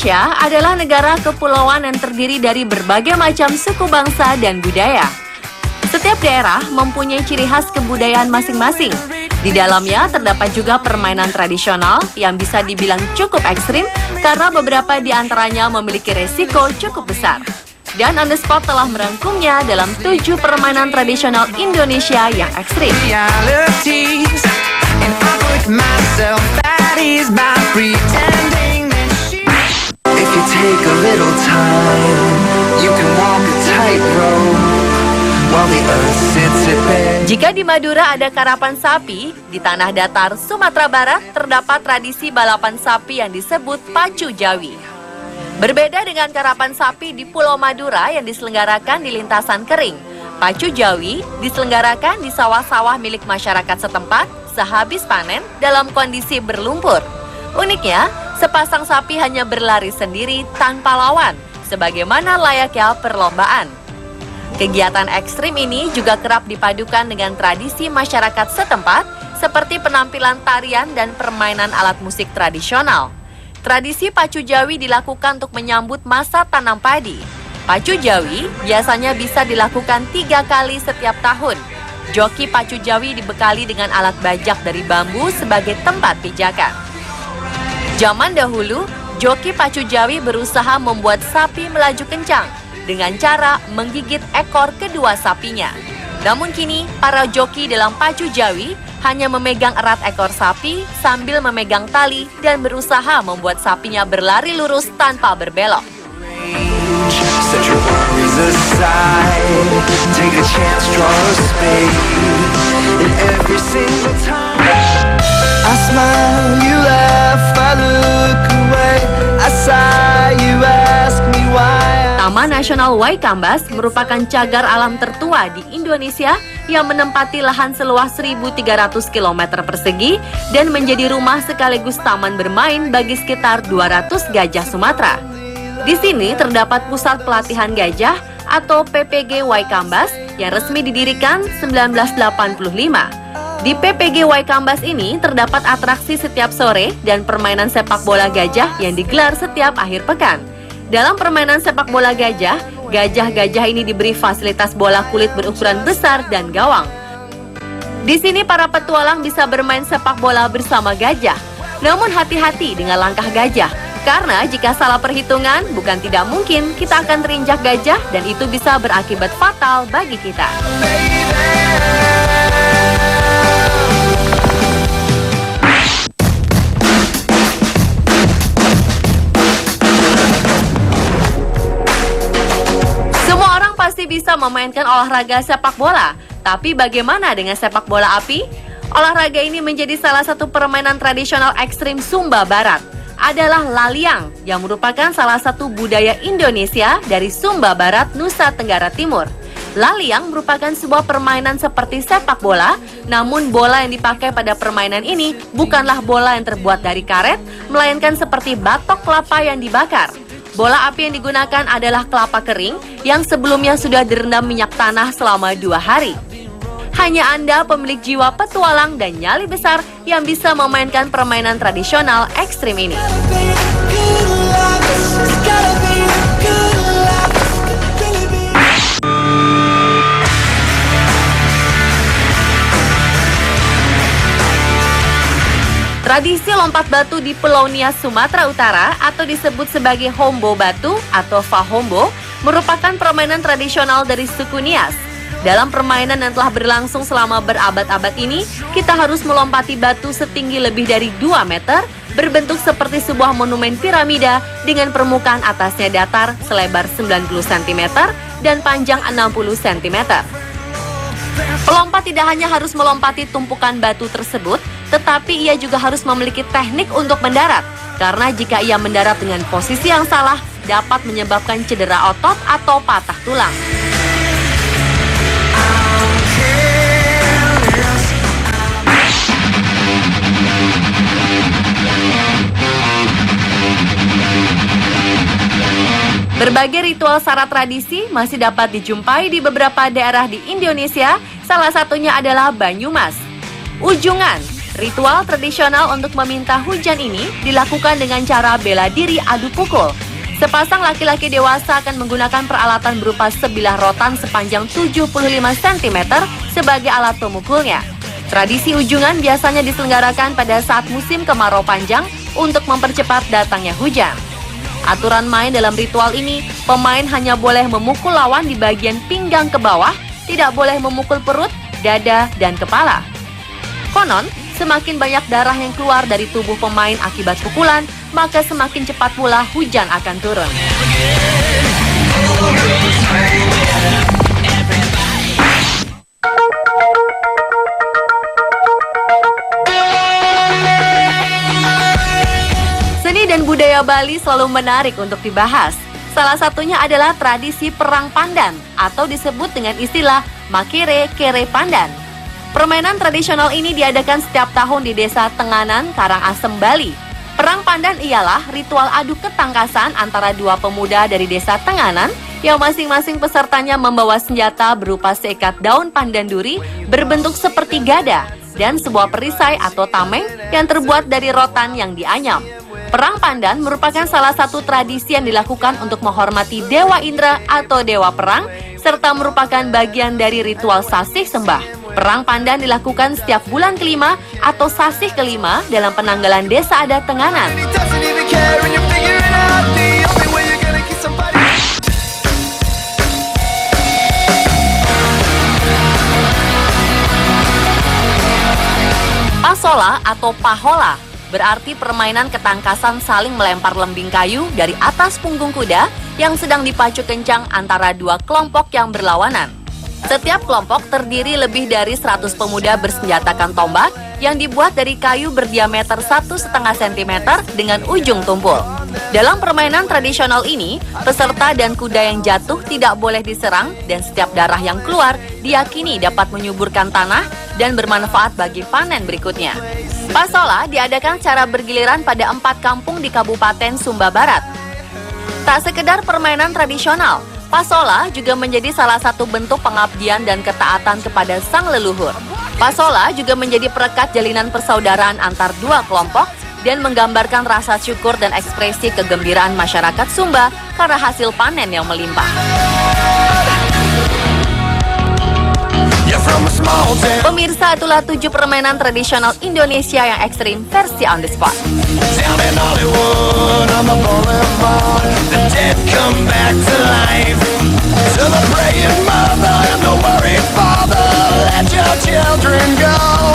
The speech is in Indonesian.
Indonesia adalah negara kepulauan yang terdiri dari berbagai macam suku bangsa dan budaya. Setiap daerah mempunyai ciri khas kebudayaan masing-masing. Di dalamnya terdapat juga permainan tradisional yang bisa dibilang cukup ekstrim karena beberapa di antaranya memiliki resiko cukup besar. Dan On The Spot telah merangkumnya dalam 7 permainan tradisional Indonesia yang ekstrim. Jika di Madura ada karapan sapi, di tanah datar Sumatera Barat terdapat tradisi balapan sapi yang disebut pacu jawi. Berbeda dengan karapan sapi di Pulau Madura yang diselenggarakan di lintasan kering, pacu jawi diselenggarakan di sawah-sawah milik masyarakat setempat sehabis panen dalam kondisi berlumpur. Uniknya, sepasang sapi hanya berlari sendiri tanpa lawan, sebagaimana layaknya perlombaan. Kegiatan ekstrim ini juga kerap dipadukan dengan tradisi masyarakat setempat seperti penampilan tarian dan permainan alat musik tradisional. Tradisi pacu jawi dilakukan untuk menyambut masa tanam padi. Pacu jawi biasanya bisa dilakukan 3 kali setiap tahun. Joki pacu jawi dibekali dengan alat bajak dari bambu sebagai tempat pijakan. Zaman dahulu, joki pacu jawi berusaha membuat sapi melaju kencang dengan cara menggigit ekor kedua sapinya. Namun kini, para joki dalam pacu jawi hanya memegang erat ekor sapi sambil memegang tali dan berusaha membuat sapinya berlari lurus tanpa berbelok. Taman Nasional Waikambas merupakan cagar alam tertua di Indonesia yang menempati lahan seluas 1.300 km persegi dan menjadi rumah sekaligus taman bermain bagi sekitar 200 gajah Sumatera. Di sini terdapat pusat pelatihan gajah atau PPG Waikambas yang resmi didirikan 1985. Di PPG Waikambas ini terdapat atraksi setiap sore dan permainan sepak bola gajah yang digelar setiap akhir pekan. Dalam permainan sepak bola gajah, gajah-gajah ini diberi fasilitas bola kulit berukuran besar dan gawang. Di sini para petualang bisa bermain sepak bola bersama gajah. Namun hati-hati dengan langkah gajah, karena jika salah perhitungan, bukan tidak mungkin kita akan terinjak gajah dan itu bisa berakibat fatal bagi kita. Pasti bisa memainkan olahraga sepak bola, tapi bagaimana dengan sepak bola api? Olahraga ini menjadi salah satu permainan tradisional ekstrim Sumba Barat. Adalah laliang, yang merupakan salah satu budaya Indonesia dari Sumba Barat, Nusa Tenggara Timur. Laliang merupakan sebuah permainan seperti sepak bola, namun bola yang dipakai pada permainan ini bukanlah bola yang terbuat dari karet, melainkan seperti batok kelapa yang dibakar. Bola api yang digunakan adalah kelapa kering yang sebelumnya sudah direndam minyak tanah selama 2 hari. Hanya Anda pemilik jiwa petualang dan nyali besar yang bisa memainkan permainan tradisional ekstrim ini. Tradisi lompat batu di Pulau Nias, Sumatera Utara atau disebut sebagai Hombo Batu atau Fahombo merupakan permainan tradisional dari suku Nias. Dalam permainan yang telah berlangsung selama berabad-abad ini, kita harus melompati batu setinggi lebih dari 2 meter, berbentuk seperti sebuah monumen piramida dengan permukaan atasnya datar selebar 90 cm dan panjang 60 cm. Pelompat tidak hanya harus melompati tumpukan batu tersebut, tetapi ia juga harus memiliki teknik untuk mendarat. Karena jika ia mendarat dengan posisi yang salah, dapat menyebabkan cedera otot atau patah tulang. Berbagai ritual syarat tradisi masih dapat dijumpai di beberapa daerah di Indonesia, salah satunya adalah Banyumas. Ujungan Ritual tradisional untuk meminta hujan ini dilakukan dengan cara bela diri adu pukul. Sepasang laki-laki dewasa akan menggunakan peralatan berupa sebilah rotan sepanjang 75 cm sebagai alat pemukulnya. Tradisi ujungan biasanya diselenggarakan pada saat musim kemarau panjang untuk mempercepat datangnya hujan. Aturan main dalam ritual ini, pemain hanya boleh memukul lawan di bagian pinggang ke bawah, tidak boleh memukul perut, dada, dan kepala. Konon, semakin banyak darah yang keluar dari tubuh pemain akibat pukulan, maka semakin cepat pula hujan akan turun. Seni dan budaya Bali selalu menarik untuk dibahas. Salah satunya adalah tradisi perang pandan atau disebut dengan istilah Makere Kere Pandan. Permainan tradisional ini diadakan setiap tahun di Desa Tenganan, Karangasem, Bali. Perang pandan ialah ritual adu ketangkasan antara dua pemuda dari Desa Tenganan yang masing-masing pesertanya membawa senjata berupa seikat daun pandan duri berbentuk seperti gada dan sebuah perisai atau tameng yang terbuat dari rotan yang dianyam. Perang pandan merupakan salah satu tradisi yang dilakukan untuk menghormati Dewa Indra atau Dewa Perang, serta merupakan bagian dari ritual sasih sembah. Perang pandan dilakukan setiap bulan kelima atau sasih kelima dalam penanggalan Desa Adat Tenganan. Pasola atau pahola berarti permainan ketangkasan saling melempar lembing kayu dari atas punggung kuda yang sedang dipacu kencang antara dua kelompok yang berlawanan. Setiap kelompok terdiri lebih dari 100 pemuda bersenjatakan tombak yang dibuat dari kayu berdiameter 1,5 cm dengan ujung tumpul. Dalam permainan tradisional ini, peserta dan kuda yang jatuh tidak boleh diserang dan setiap darah yang keluar diyakini dapat menyuburkan tanah dan bermanfaat bagi panen berikutnya. Pasola diadakan secara bergiliran pada 4 kampung di Kabupaten Sumba Barat. Tak sekedar permainan tradisional, Pasola juga menjadi salah satu bentuk pengabdian dan ketaatan kepada sang leluhur. Pasola juga menjadi perekat jalinan persaudaraan antar dua kelompok dan menggambarkan rasa syukur dan ekspresi kegembiraan masyarakat Sumba karena hasil panen yang melimpah. Pemirsa, itulah 7 permainan tradisional Indonesia yang ekstrim versi on the spot. To the praying mother and the worried father, let your children go.